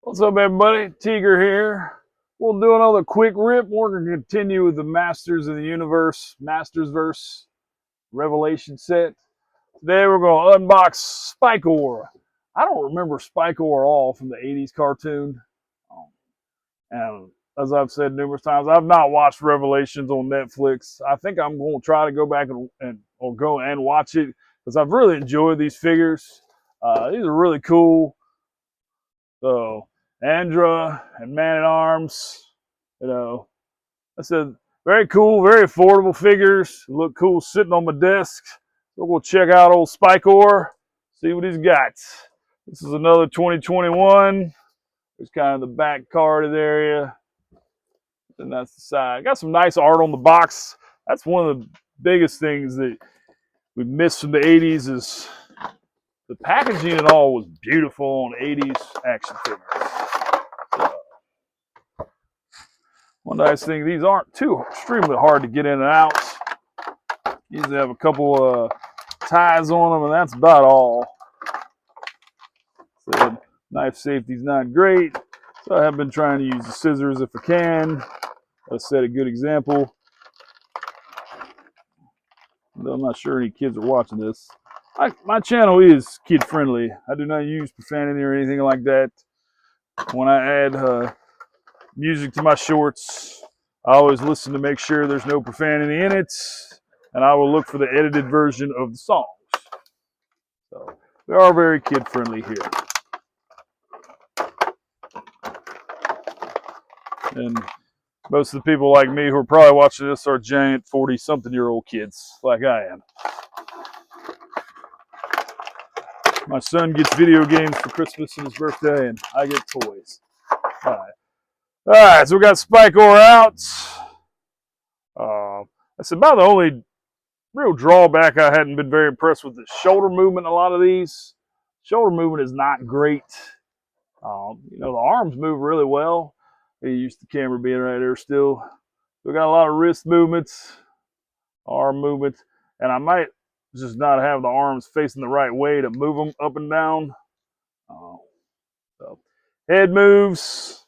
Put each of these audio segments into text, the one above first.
What's up, everybody? Tiger here. We'll do another quick rip. We're going to continue with the Masters of the Universe, Mastersverse Revelation set. Today we're going to unbox Spikor. I don't remember Spikor at all from the 80s cartoon. And as I've said numerous times, I've not watched Revelations on Netflix. I think I'm going to try to go back or go and watch it because I've really enjoyed these figures. These are really cool. So Andra and Man at Arms, I said very cool, very affordable figures. Look cool sitting on my desk. So we'll check out old Spikor, see what he's got. This is another 2021. There's kind of the back carded area. And that's the side. Got some nice art on the box. That's one of the biggest things that we missed from the 80s is the packaging and all was beautiful on 80s action figures. One nice thing, these aren't too extremely hard to get in and out. Usually have a couple ties on them, and that's about all. So knife safety's not great, so I have been trying to use the scissors if I can. I'll set a good example. Though I'm not sure any kids are watching this. My channel is kid friendly. I do not use profanity or anything like that. When I add music to my shorts, I always listen to make sure there's no profanity in it, and I will look for the edited version of the songs. So we are very kid friendly here. And most of the people like me who are probably watching this are giant 40-something-year-old kids like I am. My son gets video games for Christmas and his birthday, and I get toys. All right, so we got Spikor out. That's about the only real drawback. I hadn't been very impressed with the shoulder movement. A lot of these shoulder movement is not great. The arms move really well. They used the camera being right there still. We got a lot of wrist movements, arm movements, and I might just not have the arms facing the right way to move them up and down. So head moves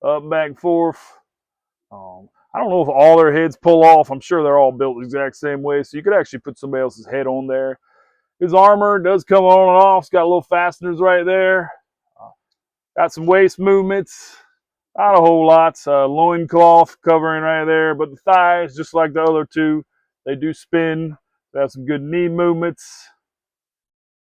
up, back, forth. I don't know if all their heads pull off. I'm sure they're all built the exact same way, so you could actually put somebody else's head on there. His armor does come on and off. It's got little fasteners right there. Got some waist movements. Not a whole lot. Loincloth covering right there, but the thighs, just like the other two, they do spin. They have some good knee movements.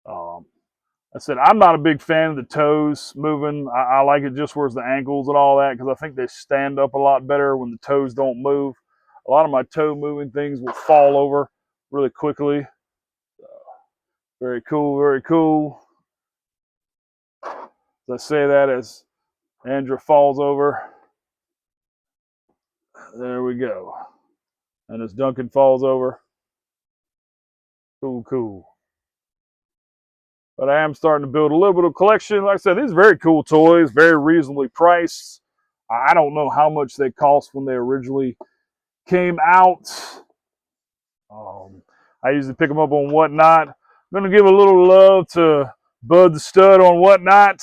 I said, I'm not a big fan of the toes moving. I like it just where it's the ankles and all that because I think they stand up a lot better when the toes don't move. A lot of my toe moving things will fall over really quickly. Very cool, very cool. As I say that as Andra falls over. There we go. And as Duncan falls over. Cool, cool. But I am starting to build a little bit of collection. Like I said, these are very cool toys, very reasonably priced. I don't know how much they cost when they originally came out. I usually pick them up on Whatnot. I'm going to give a little love to Bud the Stud on Whatnot.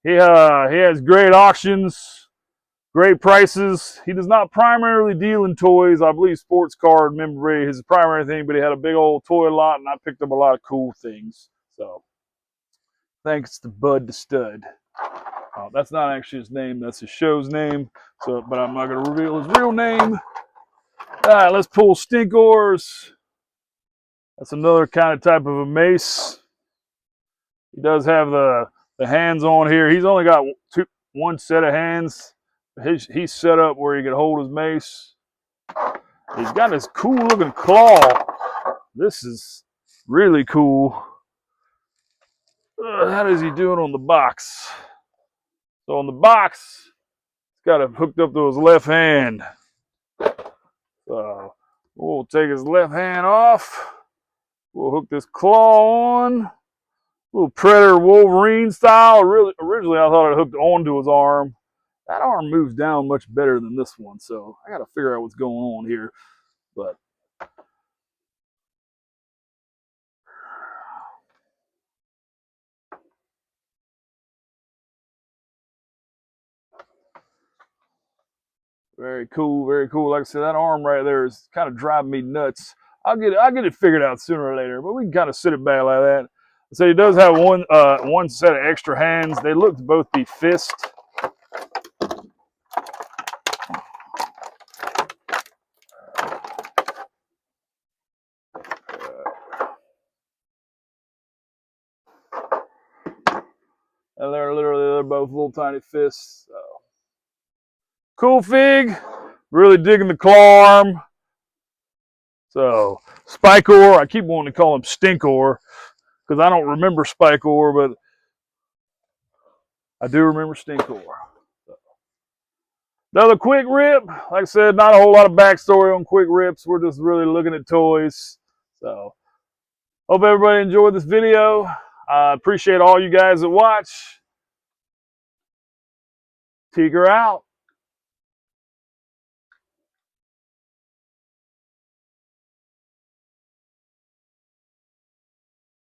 He has great auctions, great prices. He does not primarily deal in toys. I believe sports card memorabilia is his primary thing, but he had a big old toy lot, and I picked up a lot of cool things. So thanks to Bud the Stud. That's not actually his name. That's his show's name. So, but I'm not going to reveal his real name. All right, let's pull Stinkors. That's another kind of type of a mace. He does have the hands on here. He's only got one set of hands. He's set up where he can hold his mace. He's got this cool looking claw. This is really cool. How does he do it on the box? So on the box, he's got it hooked up to his left hand. So we'll take his left hand off. We'll hook this claw on. Little Predator Wolverine style. Originally, I thought it hooked onto his arm. That arm moves down much better than this one, so I got to figure out what's going on here. But Very cool, very cool. Like I said, that arm right there is kind of driving me nuts. I'll get it figured out sooner or later, but we can kind of sit it back like that. So he does have one set of extra hands. They look to both be fist. And they're both little tiny fists. So. Cool fig. Really digging the claw arm. So Spikor, I keep wanting to call him Stinkor because I don't remember Spikor, but I do remember Stinkor. So. Another quick rip. Like I said, not a whole lot of backstory on quick rips. We're just really looking at toys. So hope everybody enjoyed this video. I appreciate all you guys that watch. Tiger out.